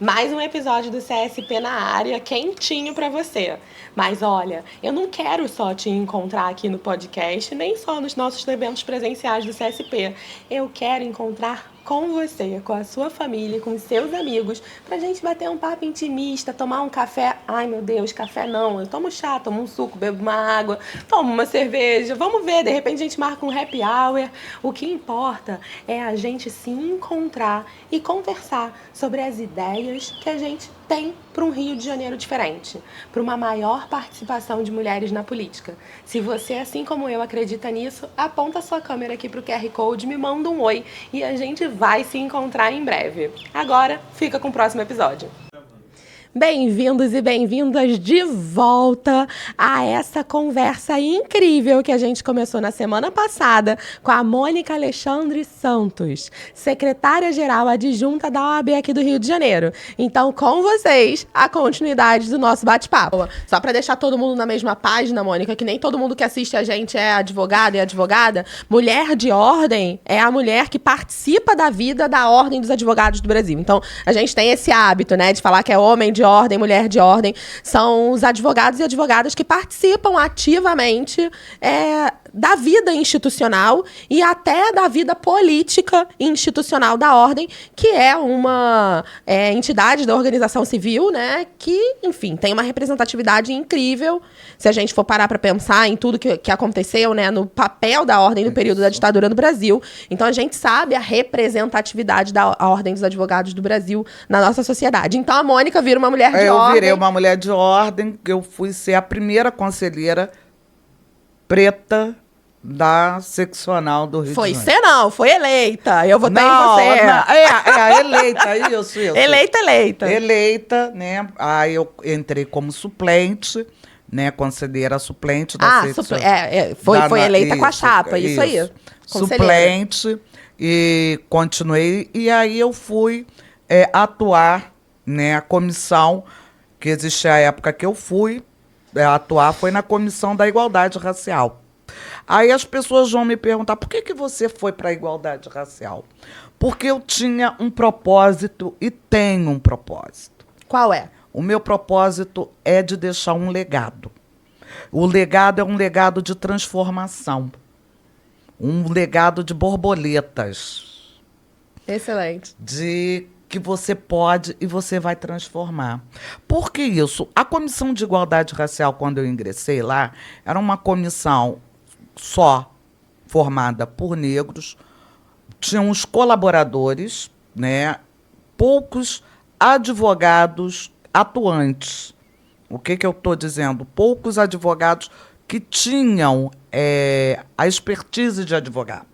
Mais um episódio do CSP na área, quentinho pra você. Mas olha, eu não quero só te encontrar aqui no podcast, nem só nos nossos eventos presenciais do CSP. Eu quero encontrar com você, com a sua família, com os seus amigos, pra gente bater um papo intimista, tomar um café. Ai, meu Deus, café não. Eu tomo chá, tomo um suco, bebo uma água, tomo uma cerveja. Vamos ver, de repente a gente marca um happy hour. O que importa é a gente se encontrar e conversar sobre as ideias que a gente tem para um Rio de Janeiro diferente, para uma maior participação de mulheres na política. Se você, assim como eu, acredita nisso, aponta a sua câmera aqui para o QR Code, me manda um oi e a gente vai se encontrar em breve. Agora, fica com o próximo episódio. Bem-vindos e bem-vindas de volta a essa conversa incrível que a gente começou na semana passada com a Mônica Alexandre Santos, secretária-geral adjunta da OAB aqui do Rio de Janeiro. Então, com vocês, a continuidade do nosso bate-papo. Só para deixar todo mundo na mesma página, Mônica, que nem todo mundo que assiste a gente é advogado e advogada, mulher de ordem é a mulher que participa da vida da ordem dos advogados do Brasil. Então, a gente tem esse hábito, né, de falar que é homem de ordem, mulher de ordem, são os advogados e advogadas que participam ativamente da vida institucional e até da vida política institucional da ordem, que é uma entidade da organização civil, né, que, enfim, tem uma representatividade incrível, se a gente for parar para pensar em tudo que aconteceu, né, no papel da ordem no período da ditadura no Brasil. Então, a gente sabe a representatividade da ordem dos advogados do Brasil na nossa sociedade. Então, a Mônica vira uma mulher de ordem. Eu virei uma mulher de ordem, eu fui ser a primeira conselheira preta da seccional do Rio de Janeiro. Foi ser não, foi eleita. Eu votei em você. Eleita, isso. Eleita. Eleita, né? Aí eu entrei como suplente, né? Conselheira suplente da seccional. Foi eleita com a chapa, isso aí. Suplente, e continuei. E aí eu fui atuar, né? A comissão que existia à época que eu fui atuar foi na Comissão da Igualdade Racial. Aí as pessoas vão me perguntar, por que você foi para a igualdade racial? Porque eu tinha um propósito e tenho um propósito. Qual é? O meu propósito é de deixar um legado. O legado é um legado de transformação. Um legado de borboletas. Excelente. De que você pode e você vai transformar. Por que isso? A Comissão de Igualdade Racial, quando eu ingressei lá, era uma comissão só formada por negros, tinha uns colaboradores, né, poucos advogados atuantes. O que eu estou dizendo? Poucos advogados que tinham a expertise de advogar.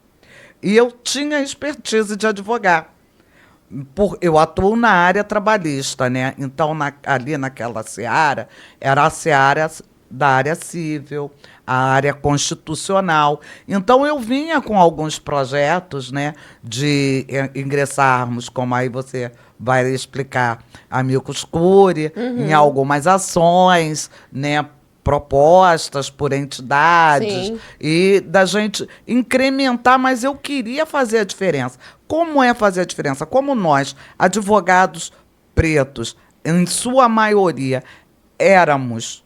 E eu tinha a expertise de advogar. Eu atuo na área trabalhista, né? Então, ali naquela seara, era a seara da área civil, a área constitucional. Então, eu vinha com alguns projetos, né, de ingressarmos, como aí você vai explicar, amicus curiae, em algumas ações, né, propostas por entidades. Sim. E da gente incrementar, mas eu queria fazer a diferença. Como é fazer a diferença? Como nós, advogados pretos, em sua maioria, éramos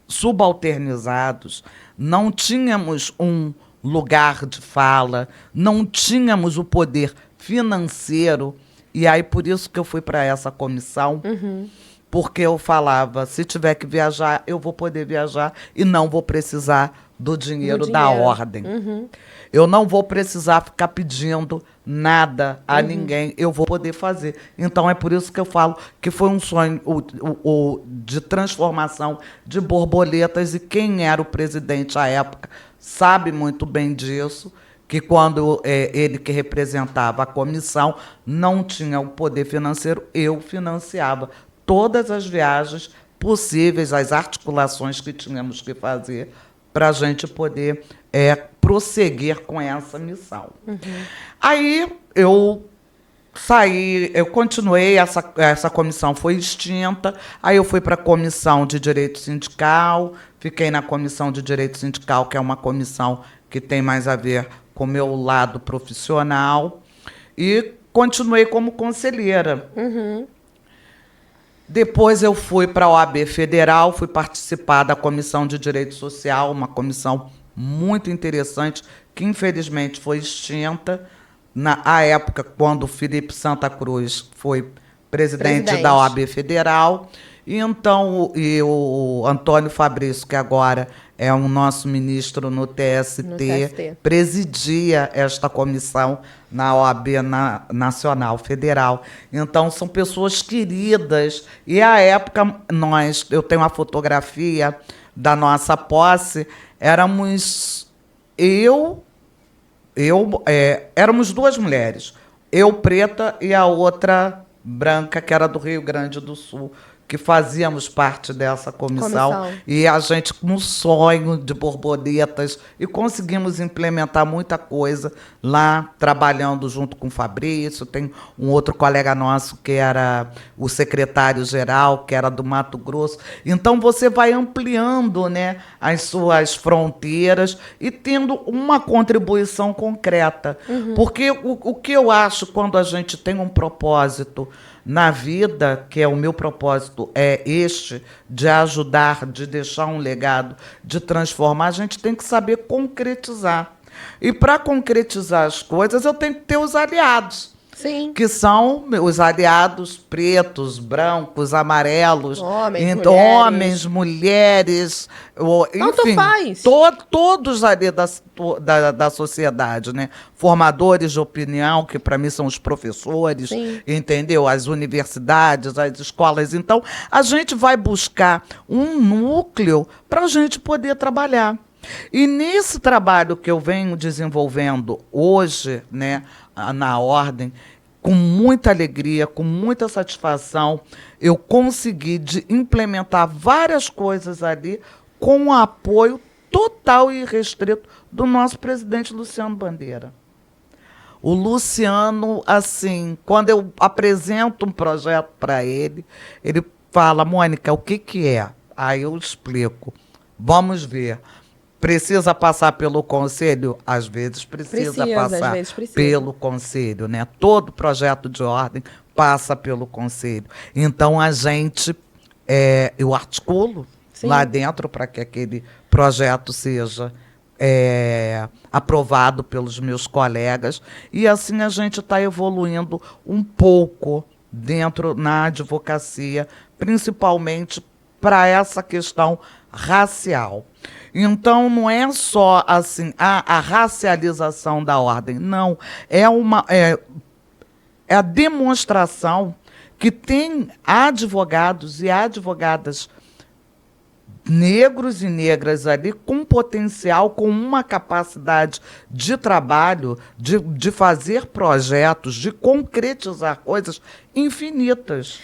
subalternizados, não tínhamos um lugar de fala, não tínhamos o poder financeiro, e aí por isso que eu fui para essa comissão, porque eu falava, se tiver que viajar, eu vou poder viajar e não vou precisar do dinheiro da ordem. Eu não vou precisar ficar pedindo nada a ninguém, eu vou poder fazer. Então, é por isso que eu falo que foi um sonho de transformação de borboletas, e quem era o presidente à época sabe muito bem disso, que quando ele que representava a comissão não tinha o poder financeiro, eu financiava todas as viagens possíveis, as articulações que tínhamos que fazer para a gente poder prosseguir com essa missão. Aí eu saí, eu continuei, essa comissão foi extinta, aí eu fui para a comissão de direito sindical, fiquei na comissão de direito sindical, que é uma comissão que tem mais a ver com o meu lado profissional, e continuei como conselheira. Depois eu fui para a OAB Federal, fui participar da Comissão de Direito Social, uma comissão muito interessante, que infelizmente foi extinta na época, quando o Felipe Santa Cruz foi presidente da OAB Federal. E então o Antônio Fabrício, que agora é o nosso ministro no TST, presidia esta comissão na OAB Nacional Federal. Então, são pessoas queridas. E, à época, eu tenho uma fotografia da nossa posse, éramos éramos duas mulheres, eu preta e a outra branca, que era do Rio Grande do Sul, que fazíamos parte dessa comissão. E a gente com um sonho de borboletas, e conseguimos implementar muita coisa lá, trabalhando junto com o Fabrício. Tem um outro colega nosso que era o secretário-geral, que era do Mato Grosso. Então, você vai ampliando, né, as suas fronteiras e tendo uma contribuição concreta. Porque o que eu acho, quando a gente tem um propósito na vida, que é o meu propósito, é este, de ajudar, de deixar um legado, de transformar, a gente tem que saber concretizar. E, para concretizar as coisas, eu tenho que ter os aliados. Sim. Que são os aliados pretos, brancos, amarelos, homens, mulheres, enfim, faz. Todos ali da sociedade, né? Formadores de opinião, que para mim são os professores, Sim. entendeu? As universidades, as escolas. Então, a gente vai buscar um núcleo para a gente poder trabalhar. E nesse trabalho que eu venho desenvolvendo hoje, né, na Ordem, com muita alegria, com muita satisfação, eu consegui implementar várias coisas ali com o apoio total e irrestrito do nosso presidente Luciano Bandeira. O Luciano, assim, quando eu apresento um projeto para ele, ele fala: Mônica, o que é? Aí eu explico. Vamos ver. Precisa passar pelo conselho? Às vezes precisa passar pelo conselho, né? Todo projeto de ordem passa pelo conselho. Então, eu articulo lá dentro para que aquele projeto seja aprovado pelos meus colegas. E assim a gente está evoluindo um pouco na advocacia, principalmente para essa questão racial. Então, não é só assim a racialização da ordem, não. É a demonstração que tem advogados e advogadas negros e negras ali com potencial, com uma capacidade de trabalho, de fazer projetos, de concretizar coisas infinitas.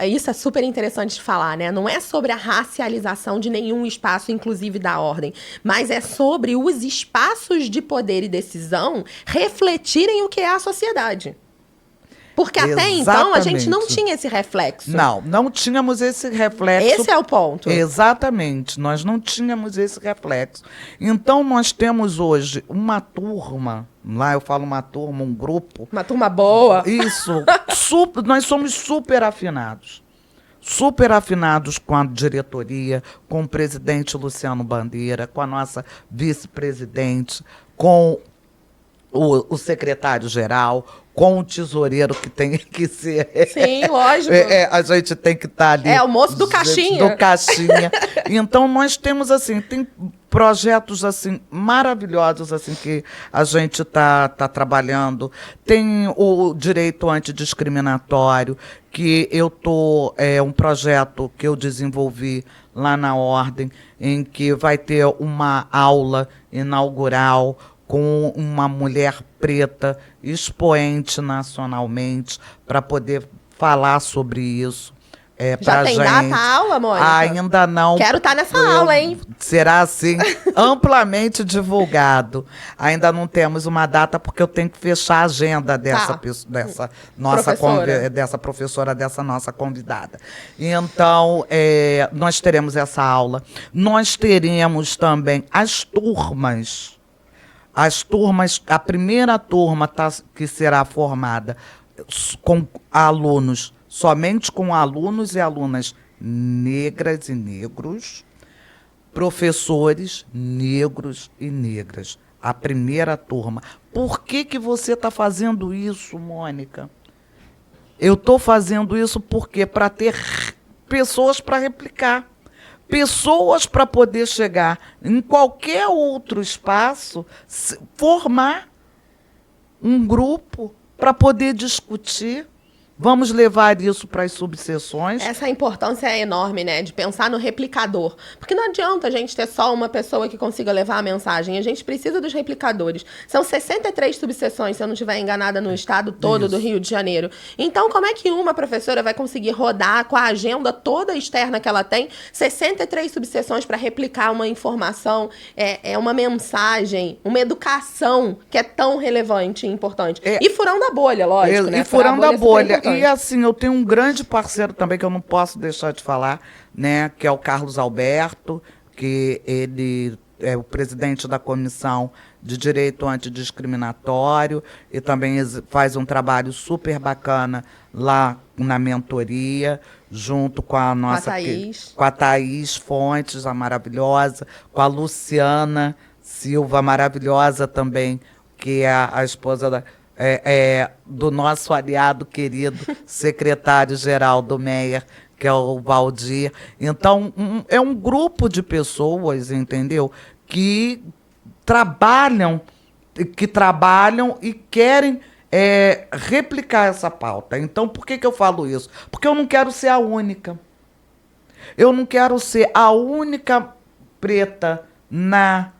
Isso é super interessante de falar, né? Não é sobre a racialização de nenhum espaço, inclusive da ordem, mas é sobre os espaços de poder e decisão refletirem o que é a sociedade. Porque até então a gente não tinha esse reflexo. Não tínhamos esse reflexo. Esse é o ponto. Exatamente, nós não tínhamos esse reflexo. Então nós temos hoje uma turma, lá eu falo uma turma, um grupo. Uma turma boa. Isso, nós somos super afinados. Super afinados com a diretoria, com o presidente Luciano Bandeira, com a nossa vice-presidente, com o secretário-geral, com o tesoureiro, que tem que ser... Sim, lógico. A gente tem que estar ali... É o moço do caixinha. Do caixinha. Então, nós temos, assim, tem projetos, assim, maravilhosos, assim, que a gente está trabalhando. Tem o direito antidiscriminatório, que um projeto que eu desenvolvi lá na Ordem, em que vai ter uma aula inaugural com uma mulher preta, expoente nacionalmente, para poder falar sobre isso. Já tem data a aula, Mônica? Ainda não. Quero estar nessa aula, hein? Será assim, amplamente divulgado. Ainda não temos uma data, porque eu tenho que fechar a agenda dessa professora, dessa nossa convidada. Então, nós teremos essa aula. Nós teremos também as turmas. As turmas, a primeira turma que será formada com alunos, somente com alunos e alunas negras e negros, professores negros e negras. A primeira turma. Por que você está fazendo isso, Mônica? Eu estou fazendo isso porque para ter pessoas para replicar. Pessoas para poder chegar em qualquer outro espaço, formar um grupo para poder discutir. Vamos levar isso para as subseções. Essa importância é enorme, né? De pensar no replicador. Porque não adianta a gente ter só uma pessoa que consiga levar a mensagem. A gente precisa dos replicadores. São 63 subseções, se eu não estiver enganada, no estado todo do Rio de Janeiro. Então, como é que uma professora vai conseguir rodar com a agenda toda externa que ela tem, 63 subseções para replicar uma informação, uma mensagem, uma educação que é tão relevante e importante? E furando a bolha, lógico, né? E furando a bolha. E assim, eu tenho um grande parceiro também que eu não posso deixar de falar, né, que é o Carlos Alberto, que ele é o presidente da Comissão de Direito Antidiscriminatório e também faz um trabalho super bacana lá na mentoria, junto com a nossa... Com a Thaís Fontes, a maravilhosa, com a Luciana Silva, maravilhosa também, que é a esposa do nosso aliado querido, secretário-geral do MEIA, que é o Valdir. Então, é um grupo de pessoas, entendeu? Que trabalham e querem replicar essa pauta. Então, por que eu falo isso? Porque eu não quero ser a única. Eu não quero ser a única preta na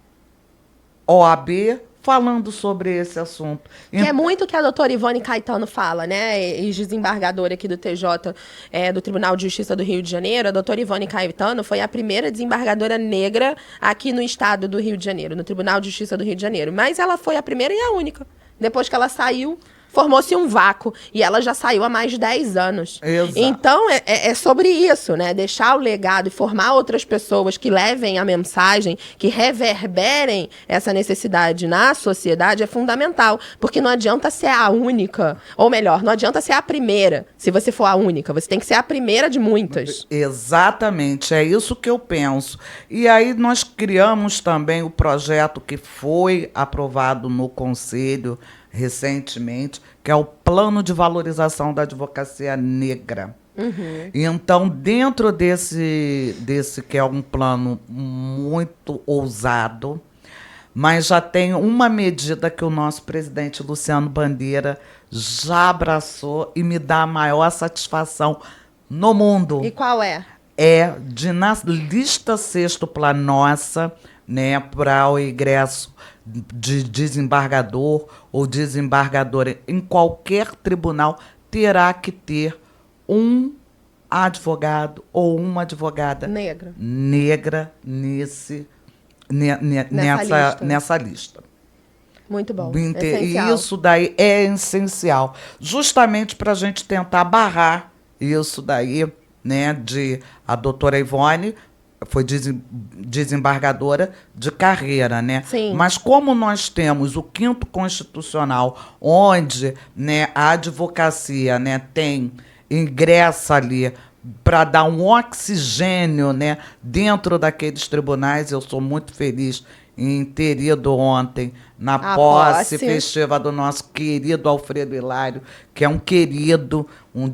OAB falando sobre esse assunto. Que é muito o que a doutora Ivone Caetano fala, né? Ex-desembargadora aqui do TJ, do Tribunal de Justiça do Rio de Janeiro. A doutora Ivone Caetano foi a primeira desembargadora negra aqui no estado do Rio de Janeiro, no Tribunal de Justiça do Rio de Janeiro. Mas ela foi a primeira e a única. Depois que ela saiu, formou-se um vácuo. E ela já saiu há mais de 10 anos. Exato. Então, é sobre isso, né? Deixar o legado e formar outras pessoas que levem a mensagem, que reverberem essa necessidade na sociedade é fundamental. Porque não adianta ser a única. Ou melhor, não adianta ser a primeira, se você for a única. Você tem que ser a primeira de muitas. Exatamente, é isso que eu penso. E aí nós criamos também o projeto que foi aprovado no Conselho recentemente, que é o Plano de Valorização da Advocacia Negra. Uhum. Então, dentro desse que é um plano muito ousado, mas já tem uma medida que o nosso presidente Luciano Bandeira já abraçou e me dá a maior satisfação no mundo. E qual é? É de, na lista sextupla nossa, né, para o ingresso de desembargador ou desembargadora em qualquer tribunal, terá que ter um advogado ou uma advogada negra nessa lista. Muito bom. E isso daí é essencial, justamente para a gente tentar barrar isso daí, né, a doutora Ivone foi desembargadora de carreira, né? Sim. Mas como nós temos o 5º Constitucional, onde, né, a advocacia, né, ingressa ali para dar um oxigênio, né, dentro daqueles tribunais, eu sou muito feliz em ter ido ontem na posse festiva do nosso querido Alfredo Hilário, que é um querido, um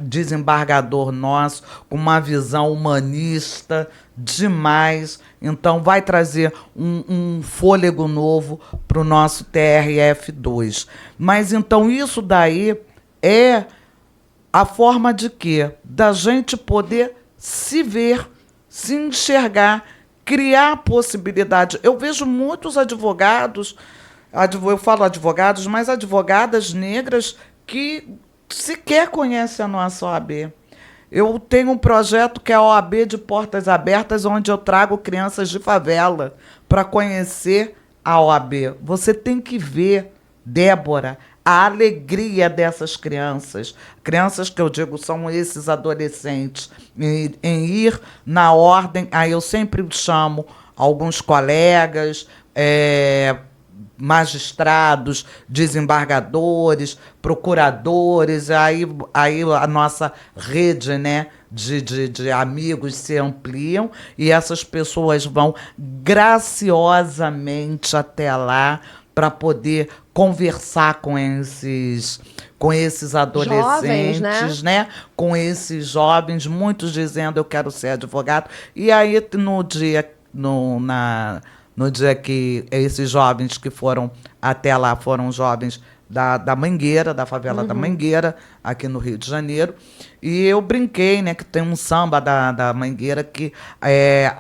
desembargador nosso, com uma visão humanista demais. Então, vai trazer um fôlego novo para o nosso TRF2. Mas, então, isso daí é a forma de quê? Da gente poder se ver, se enxergar, criar possibilidade. Eu vejo muitos advogados, eu falo advogados, mas advogadas negras que sequer conhecem a nossa OAB. Eu tenho um projeto que é a OAB de Portas Abertas, onde eu trago crianças de favela para conhecer a OAB. Você tem que ver, Débora, a alegria dessas crianças. Crianças que eu digo são esses adolescentes, em ir na ordem. Aí eu sempre chamo alguns colegas, magistrados, desembargadores, procuradores, aí a nossa rede, né, de amigos se ampliam e essas pessoas vão graciosamente até lá para poder conversar com esses adolescentes, Jovens, né? Com esses jovens, muitos dizendo eu quero ser advogado. E aí no dia que esses jovens que foram até lá foram jovens da Mangueira, da favela da Mangueira, aqui no Rio de Janeiro. E eu brinquei, né, que tem um samba da Mangueira que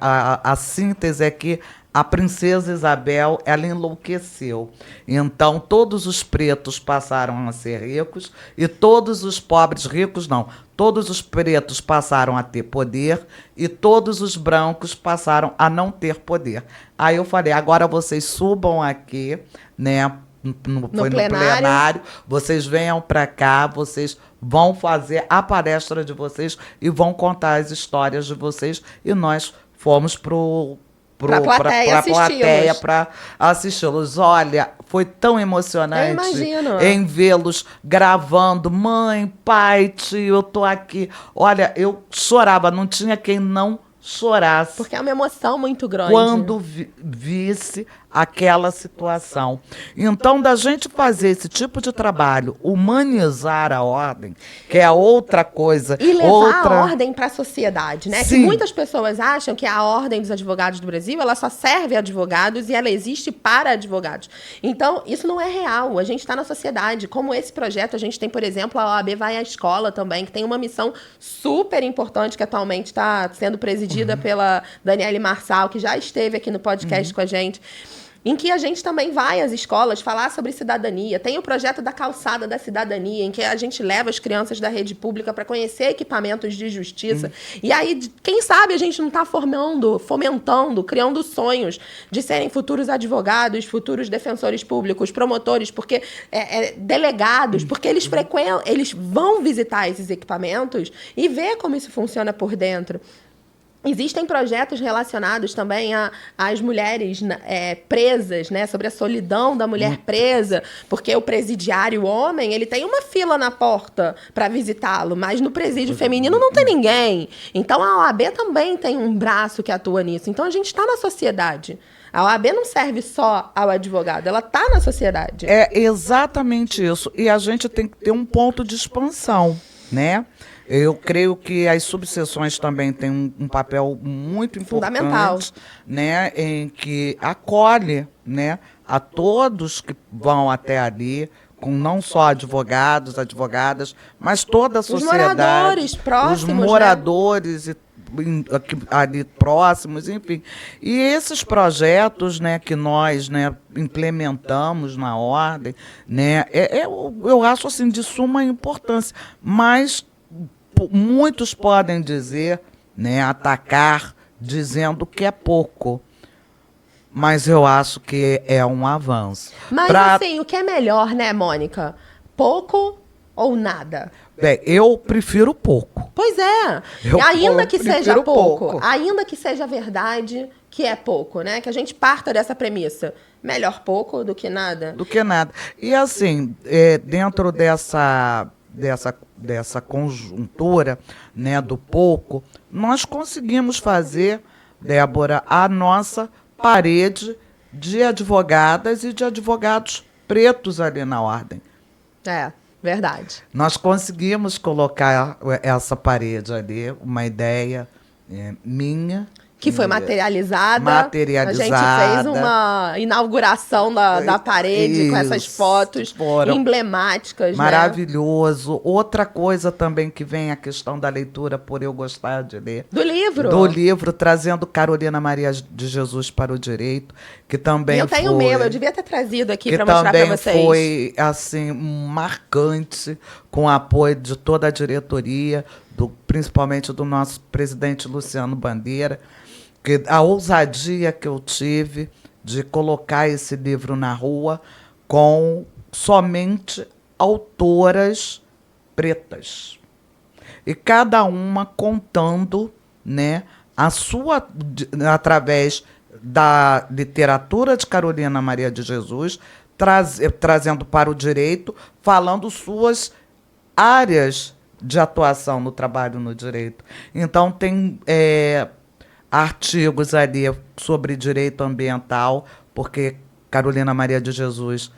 a síntese é que a princesa Isabel, ela enlouqueceu. Então, todos os pretos passaram a ser ricos e todos os pobres, ricos não, todos os pretos passaram a ter poder e todos os brancos passaram a não ter poder. Aí eu falei, agora vocês subam aqui, né? Foi no plenário, vocês venham para cá, vocês vão fazer a palestra de vocês e vão contar as histórias de vocês. E nós fomos para a plateia para assisti-los. Olha, foi tão emocionante em vê-los gravando. Mãe, pai, tio, eu tô aqui. Olha, eu chorava, não tinha quem não chorasse. Porque é uma emoção muito grande. Quando visse aquela situação. Então, da gente fazer esse tipo de trabalho, humanizar a ordem, que é outra coisa. E levar a ordem para a sociedade, né? Sim. Que muitas pessoas acham que a Ordem dos Advogados do Brasil, ela só serve a advogados e ela existe para advogados. Então, isso não é real. A gente está na sociedade. Como esse projeto, a gente tem, por exemplo, a OAB Vai à Escola também, que tem uma missão super importante que atualmente está sendo presidida pela Daniele Marçal, que já esteve aqui no podcast com a gente, em que a gente também vai às escolas falar sobre cidadania. Tem o projeto da Calçada da Cidadania, em que a gente leva as crianças da rede pública para conhecer equipamentos de justiça. E aí, quem sabe a gente não está fomentando, criando sonhos de serem futuros advogados, futuros defensores públicos, promotores, porque delegados, porque eles vão visitar esses equipamentos e ver como isso funciona por dentro. Existem projetos relacionados também às mulheres presas, né? Sobre a solidão da mulher presa, porque o presidiário homem, ele tem uma fila na porta para visitá-lo, mas no presídio feminino não tem ninguém. Então, a OAB também tem um braço que atua nisso. Então, a gente está na sociedade. A OAB não serve só ao advogado, ela está na sociedade. É exatamente isso. E a gente tem que ter um ponto de expansão, né? Eu creio que as subseções também têm um papel muito importante, fundamental, né, em que acolhe, né, a todos que vão até ali, com não só advogados, advogadas, mas toda a sociedade. Os moradores próximos, os moradores, né? Ali próximos, enfim. E esses projetos, né, que nós, né, implementamos na ordem, né, eu acho assim de suma importância, mas muitos podem dizer, né, atacar, dizendo que é pouco. Mas eu acho que é um avanço. Mas assim, o que é melhor, né, Mônica? Pouco ou nada? Bem, eu prefiro pouco. Pois é. Ainda que seja pouco, ainda que seja verdade que é pouco, né? Que a gente parta dessa premissa. Melhor pouco do que nada. Do que nada. E assim, dentro dessa conjuntura, né, do pouco, nós conseguimos fazer, Débora, a nossa parede de advogadas e de advogados pretos ali na ordem. Verdade. Nós conseguimos colocar essa parede ali, uma ideia minha. Que foi materializada. A gente fez uma inauguração da parede com essas fotos emblemáticas. Maravilhoso. Né? Outra coisa também que vem a questão da leitura, por eu gostar de ler. Do livro. Do livro, trazendo Carolina Maria de Jesus para o Direito, que também eu tenho o meu, eu devia ter trazido aqui para mostrar para vocês. Que também foi, assim, marcante, com o apoio de toda a diretoria principalmente do nosso presidente Luciano Bandeira, que a ousadia que eu tive de colocar esse livro na rua com somente autoras pretas. E cada uma contando, né, a sua, através da literatura de Carolina Maria de Jesus, trazendo para o direito, falando suas áreas de atuação no trabalho no direito. Então, tem artigos ali sobre direito ambiental, porque Carolina Maria de Jesus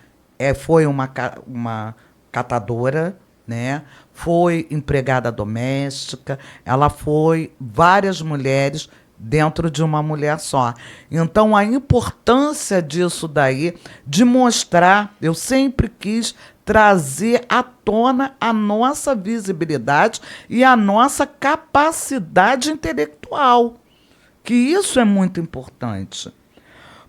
foi uma catadora, né? Foi empregada doméstica, ela foi várias mulheres dentro de uma mulher só. Então, a importância disso daí, de mostrar, eu sempre quis trazer à tona a nossa visibilidade e a nossa capacidade intelectual, que isso é muito importante.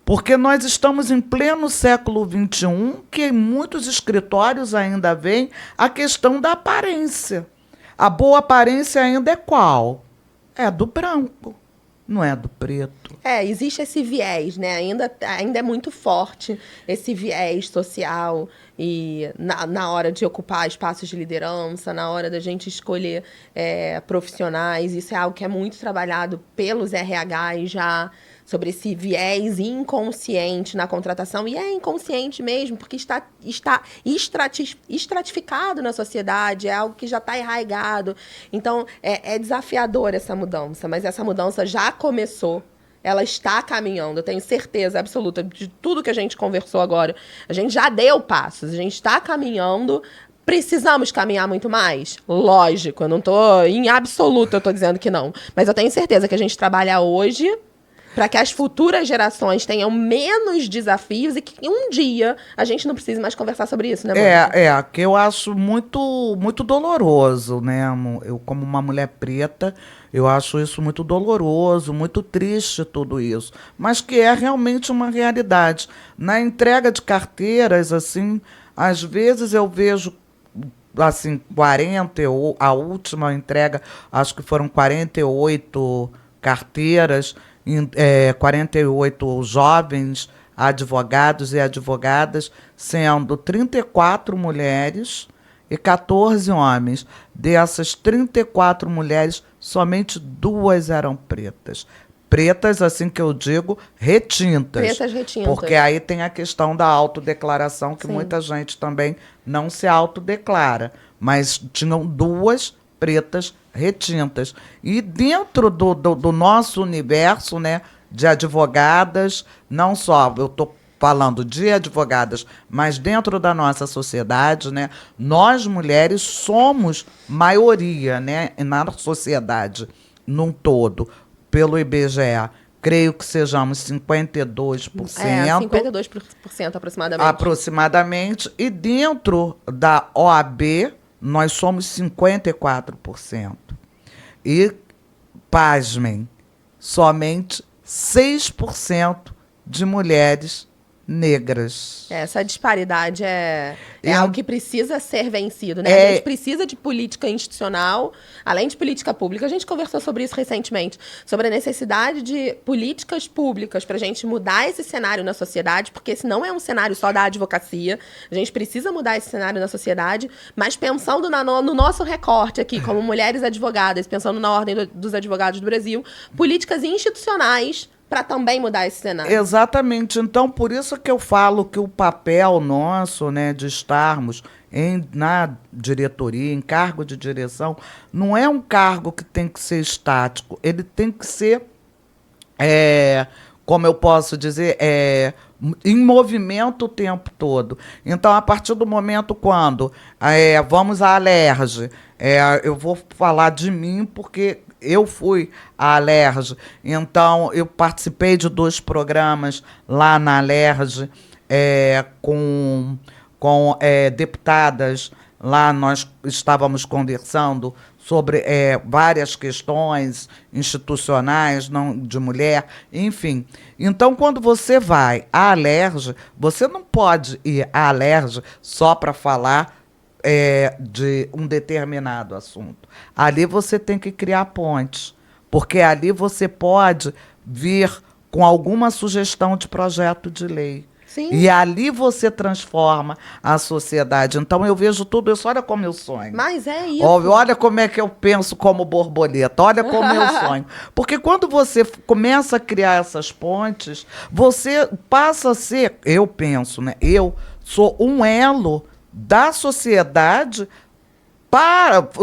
Porque nós estamos em pleno século XXI, que em muitos escritórios ainda vem a questão da aparência. A boa aparência ainda é qual? É do branco, não é do preto. Existe esse viés, né? Ainda é muito forte esse viés social e na hora de ocupar espaços de liderança, na hora da gente escolher profissionais. Isso é algo que é muito trabalhado pelos RHs já, sobre esse viés inconsciente na contratação. E é inconsciente mesmo, porque está estratificado na sociedade, é algo que já está enraizado. Então, é desafiador essa mudança, mas essa mudança já começou. Ela está caminhando, eu tenho certeza absoluta de tudo que a gente conversou agora. A gente já deu passos, a gente está caminhando. Precisamos caminhar muito mais? Lógico, eu não estou em absoluto, eu estou dizendo que não. Mas eu tenho certeza que a gente trabalha hoje para que as futuras gerações tenham menos desafios e que um dia a gente não precise mais conversar sobre isso, né, Mônica? Que eu acho muito, muito doloroso, né? Eu, como uma mulher preta, eu acho isso muito doloroso, muito triste tudo isso, mas que é realmente uma realidade. Na entrega de carteiras, assim, às vezes eu vejo assim, 40, a última entrega, acho que foram 48 carteiras, 48 jovens advogados e advogadas, sendo 34 mulheres e 14 homens. Dessas 34 mulheres, somente 2 eram pretas. Pretas, assim que eu digo, retintas. Pretas retintas. Porque aí tem a questão da autodeclaração, que Sim. Muita gente também não se autodeclara. Mas tinham 2 pretas retintas. E dentro do nosso universo, né, de advogadas, não só, eu estou falando de advogadas, mas dentro da nossa sociedade, né, nós mulheres somos maioria, né, na sociedade num todo, pelo IBGE. Creio que sejamos 52%. 52% aproximadamente. Aproximadamente. E dentro da OAB, nós somos 54%. E, pasmem, somente 6% de mulheres negras. Essa disparidade é algo que precisa ser vencido, né? A gente precisa de política institucional, além de política pública. A gente conversou sobre isso recentemente, sobre a necessidade de políticas públicas para a gente mudar esse cenário na sociedade, porque esse não é um cenário só da advocacia. A gente precisa mudar esse cenário na sociedade, mas pensando no nosso recorte aqui, como mulheres advogadas, pensando na ordem dos advogados do Brasil, políticas institucionais para também mudar esse cenário. Exatamente. Então, por isso que eu falo que o papel nosso, né, de estarmos na diretoria, em cargo de direção, não é um cargo que tem que ser estático. Ele tem que ser, como eu posso dizer, em movimento o tempo todo. Então, a partir do momento quando vamos à Alerj, eu vou falar de mim porque eu fui à Alerj, então eu participei de 2 programas lá na Alerj, com deputadas. Lá nós estávamos conversando sobre várias questões institucionais, não de mulher, enfim. Então, quando você vai à Alerj, você não pode ir à Alerj só para falar de um determinado assunto. Ali você tem que criar pontes, porque ali você pode vir com alguma sugestão de projeto de lei. Sim. E ali você transforma a sociedade. Então eu vejo tudo isso, olha como eu sonho. Mas é isso. Olha como é que eu penso como borboleta, olha como eu sonho. Porque quando você começa a criar essas pontes, você passa a ser, eu penso, né? Eu sou um elo da sociedade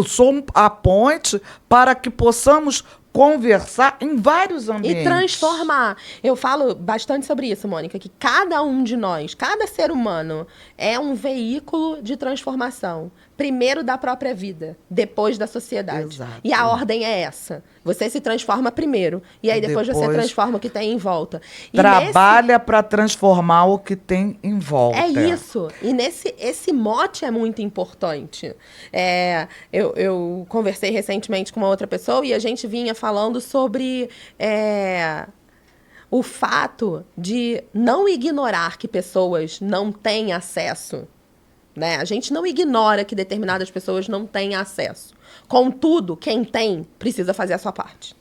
sou a ponte para que possamos conversar em vários ambientes. E transformar. Eu falo bastante sobre isso, Mônica, que cada um de nós, cada ser humano, é um veículo de transformação. Primeiro da própria vida, depois da sociedade. Exato. E a ordem é essa. Você se transforma primeiro. E aí depois você transforma o que tem em volta. E trabalha para transformar o que tem em volta. É isso. E esse mote é muito importante. Eu conversei recentemente com uma outra pessoa e a gente vinha falando sobre o fato de não ignorar que pessoas não têm acesso. Né? A gente não ignora que determinadas pessoas não têm acesso. Contudo, quem tem precisa fazer a sua parte.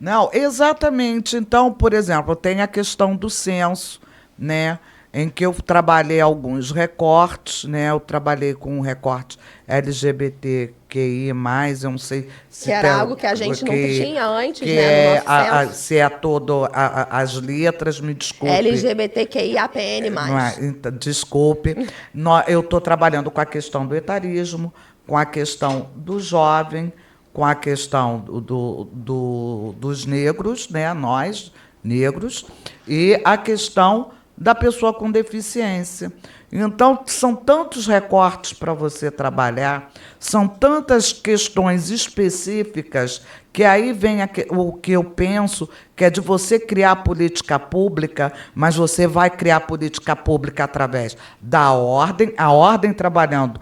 Não, exatamente. Então, por exemplo, tem a questão do censo, né? Em que eu trabalhei alguns recortes, né? Eu trabalhei com um recorte LGBTQI+, eu não sei se... Que era algo que a gente não tinha antes, né? No nosso censo. Se é todo as letras, me desculpe. LGBTQIAPN+. Então, desculpe. Eu estou trabalhando com a questão do etarismo, com a questão do jovem, com a questão dos negros, né? Nós, negros, e a questão da pessoa com deficiência. Então, são tantos recortes para você trabalhar, são tantas questões específicas, que aí vem o que eu penso, que é de você criar política pública, mas você vai criar política pública através da ordem, a ordem trabalhando,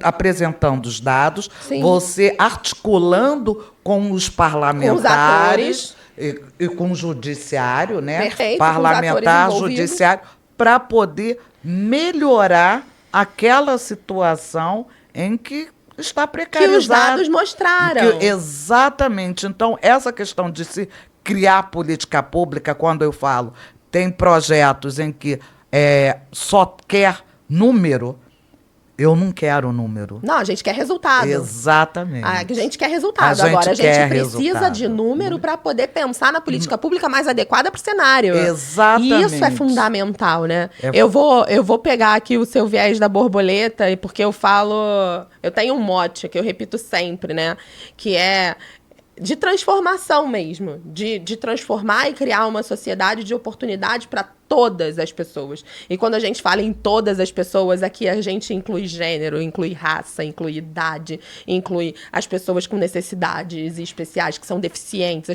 apresentando os dados, sim, você articulando com os parlamentares... E com o judiciário, né? Perfeito, parlamentar, judiciário, para poder melhorar aquela situação em que está precarizada. Que os dados mostraram. Exatamente. Então, essa questão de se criar política pública, quando eu falo, tem projetos em que só quer número. Eu não quero número. Não, a gente quer resultado. Exatamente. A gente quer resultado. Agora, a gente precisa de número para poder pensar na política pública mais adequada para o cenário. Exatamente. E isso é fundamental, né? Eu vou pegar aqui o seu viés da borboleta, porque eu tenho um mote que eu repito sempre, né? Que é de transformação mesmo, de transformar e criar uma sociedade de oportunidade para todas as pessoas. E quando a gente fala em todas as pessoas, aqui a gente inclui gênero, inclui raça, inclui idade, inclui as pessoas com necessidades especiais, que são deficientes,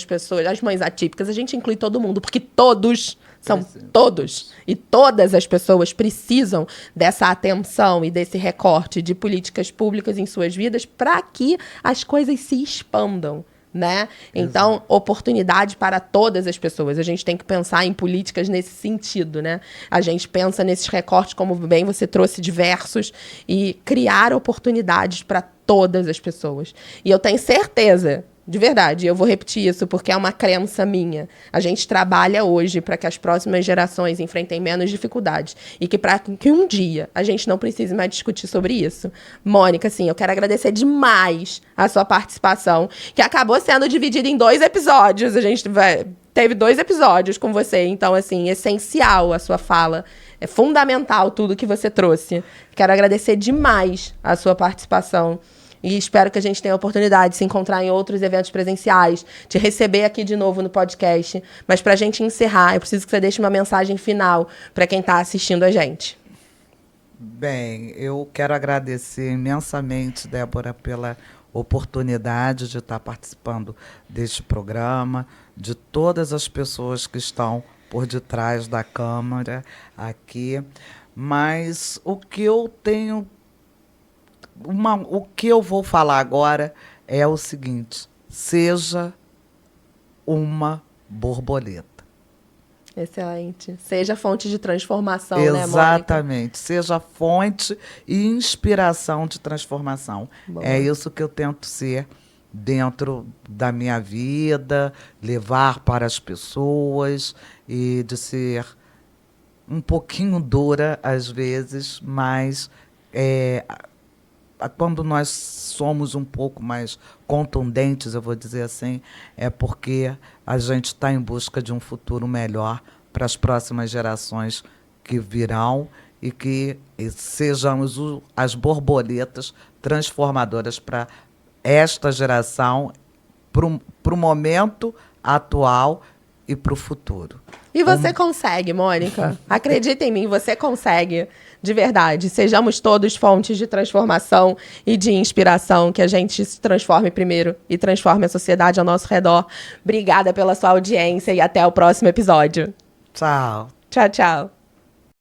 as mães atípicas, a gente inclui todo mundo, porque todos são todos. E todas as pessoas precisam dessa atenção e desse recorte de políticas públicas em suas vidas para que as coisas se expandam. Né? Então, oportunidade para todas as pessoas. A gente tem que pensar em políticas nesse sentido, né? A gente pensa nesses recortes, como bem você trouxe diversos, e criar oportunidades para todas as pessoas. E eu tenho certeza, de verdade, eu vou repetir isso porque é uma crença minha. A gente trabalha hoje para que as próximas gerações enfrentem menos dificuldades e que para que um dia a gente não precise mais discutir sobre isso. Mônica, assim, eu quero agradecer demais a sua participação, que acabou sendo dividida em 2 episódios. A gente teve 2 episódios com você, então, assim, essencial a sua fala. É fundamental tudo que você trouxe. Quero agradecer demais a sua participação. E espero que a gente tenha a oportunidade de se encontrar em outros eventos presenciais, te receber aqui de novo no podcast. Mas para a gente encerrar, eu preciso que você deixe uma mensagem final para quem está assistindo a gente. Bem, eu quero agradecer imensamente, Débora, pela oportunidade de estar participando deste programa, de todas as pessoas que estão por detrás da câmera aqui. Mas o que eu tenho... o que eu vou falar agora é o seguinte: seja uma borboleta. Excelente. Seja fonte de transformação, né, Mônica? Exatamente. Seja fonte e inspiração de transformação. Boa. É isso que eu tento ser dentro da minha vida, levar para as pessoas e de ser um pouquinho dura às vezes, mas quando nós somos um pouco mais contundentes, eu vou dizer assim, é porque a gente está em busca de um futuro melhor para as próximas gerações que virão e que sejamos as borboletas transformadoras para esta geração, para o momento atual e para o futuro. E você consegue, Mônica. Acredita em mim, você consegue. De verdade. Sejamos todos fontes de transformação e de inspiração, que a gente se transforme primeiro e transforme a sociedade ao nosso redor. Obrigada pela sua audiência e até o próximo episódio. Tchau. Tchau, tchau.